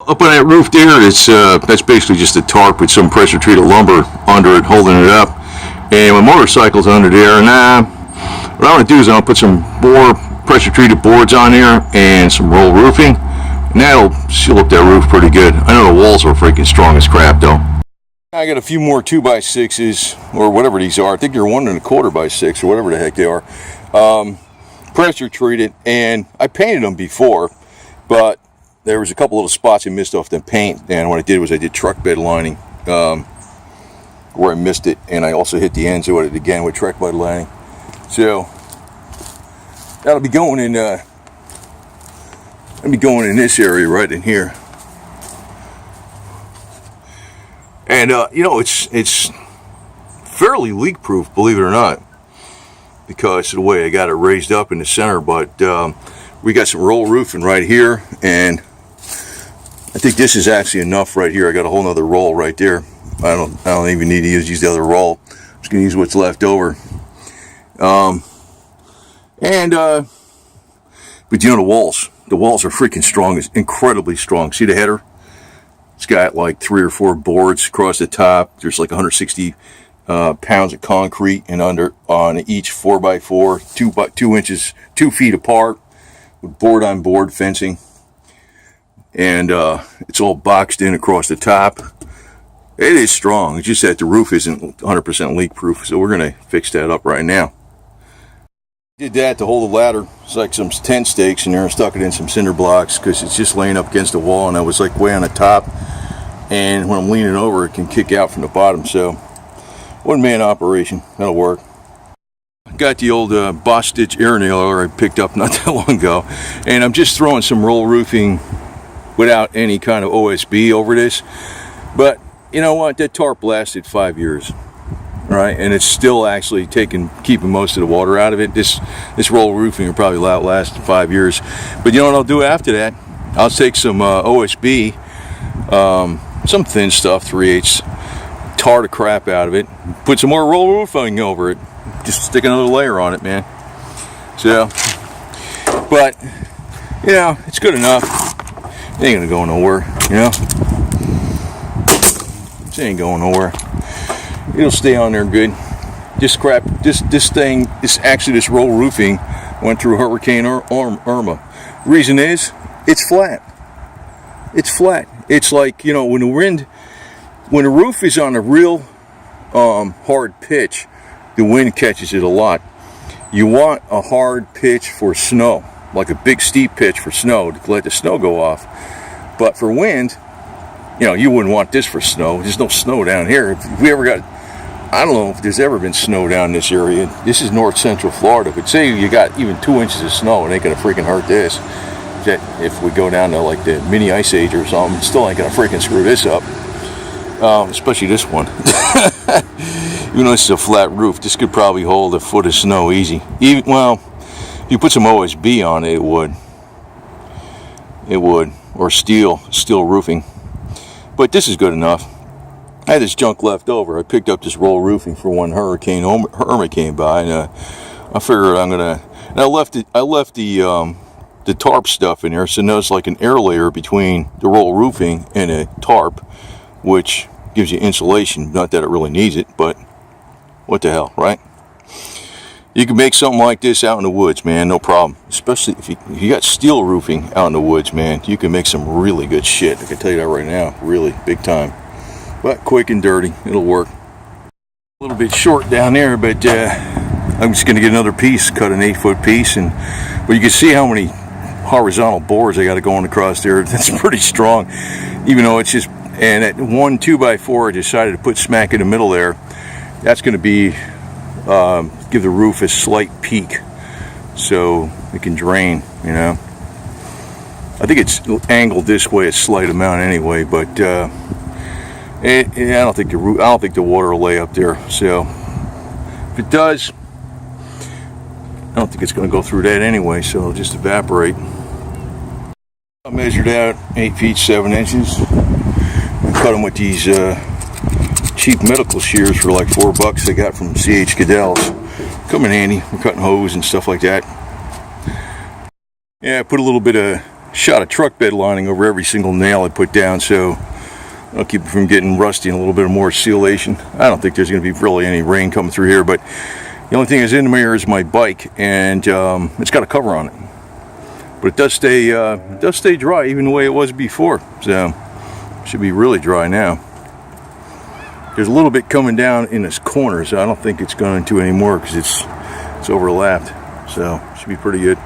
Up on that roof there, it's that's basically just a tarp with some pressure treated lumber under it, holding it up. And my motorcycle's under there. And what I want to do is I'll put some more pressure treated boards on there and some roll roofing, and that'll seal up that roof pretty good. I know the walls are freaking strong as crap though. I got a few more 2x6s or whatever these are. I think they're 1.25 by 6 or whatever the heck they are. Pressure treated, and I painted them before, but there was a couple little spots I missed off the paint, and what I did was I did truck bed lining where I missed it, and I also hit the ends of it again with truck bed lining. So that'll be going in this area right in here. And it's fairly leak proof, believe it or not, because of the way I got it raised up in the center. But we got some roll roofing right here, and I think this is actually enough right here. I got a whole nother roll right there. I don't even need to use the other roll. I'm just gonna use what's left over. But the walls are freaking strong. It's incredibly strong. See the header? It's got like 3 or 4 boards across the top. There's like 160 pounds of concrete and under on each 4x4, 2 inches, 2 feet apart, with board on board fencing. And it's all boxed in across the top. It is strong. It's just that the roof isn't 100% leak proof, so we're gonna fix that up right now. Did that to hold the ladder. It's like some tent stakes in there. I stuck it in some cinder blocks because it's just laying up against the wall, and I was like way on the top, and when I'm leaning over it can kick out from the bottom. So 1-man operation. That'll work. Got the old Boss Stitch air nailer I picked up not that long ago, and I'm just throwing some roll roofing without any kind of OSB over this. But you know what, that tarp lasted 5 years. Right, and it's still actually keeping most of the water out of it. This roll roofing will probably outlast 5 years. But you know what I'll do after that? I'll take some OSB, some thin stuff, 3/8, tar the crap out of it, put some more roll roofing over it, just stick another layer on it, man. So, but it's good enough. It ain't gonna go nowhere, It ain't going nowhere. It'll stay on there good. This roll roofing went through Hurricane Irma. Reason is, it's flat. It's flat. It's like, when the roof is on a real hard pitch, the wind catches it a lot. You want a hard pitch for snow, like a big steep pitch for snow to let the snow go off. But for wind, you wouldn't want this for snow. There's no snow down here. If we ever got, I don't know if there's ever been snow down this area. This is north central Florida. But say you got even 2 inches of snow, it ain't gonna freaking hurt this. If we go down to like the mini ice age or something, it still ain't gonna freaking screw this up. Especially this one. Even though this is a flat roof, this could probably hold a foot of snow easy. If you put some OSB on it, it would, or steel roofing. But this is good enough. I had this junk left over. I picked up this roll roofing for when Hurricane Irma came by, and I figured and I left the tarp stuff in there, so there's like an air layer between the roll roofing and a tarp, which gives you insulation. Not that it really needs it, but what the hell, right? You can make something like this out in the woods, man, no problem. Especially if you got steel roofing out in the woods, man, you can make some really good shit. I can tell you that right now, really big time. But quick and dirty, it'll work. A little bit short down there, but I'm just going to get another piece, cut an 8-foot piece, but you can see how many horizontal boards I got going across there. That's pretty strong, even though it's just. And at 1 2x4, I decided to put smack in the middle there. That's going to be give the roof a slight peak, so it can drain. I think it's angled this way a slight amount anyway, but. I don't think the water will lay up there. So if it does, I don't think it's going to go through that anyway. So it'll just evaporate. I measured out 8 feet 7 inches. I cut them with these cheap medical shears for like $4 I got from C.H. Cadell's. Come in handy. We're cutting hose and stuff like that. Yeah, I put a little bit of shot a truck bed lining over every single nail I put down, so I'll keep it from getting rusty and a little bit more sealation. I don't think there's going to be really any rain coming through here, but the only thing that's in here is my bike, and it's got a cover on it. But it does stay dry even the way it was before, so it should be really dry now. There's a little bit coming down in this corner, so I don't think it's going to anymore because it's overlapped, so it should be pretty good.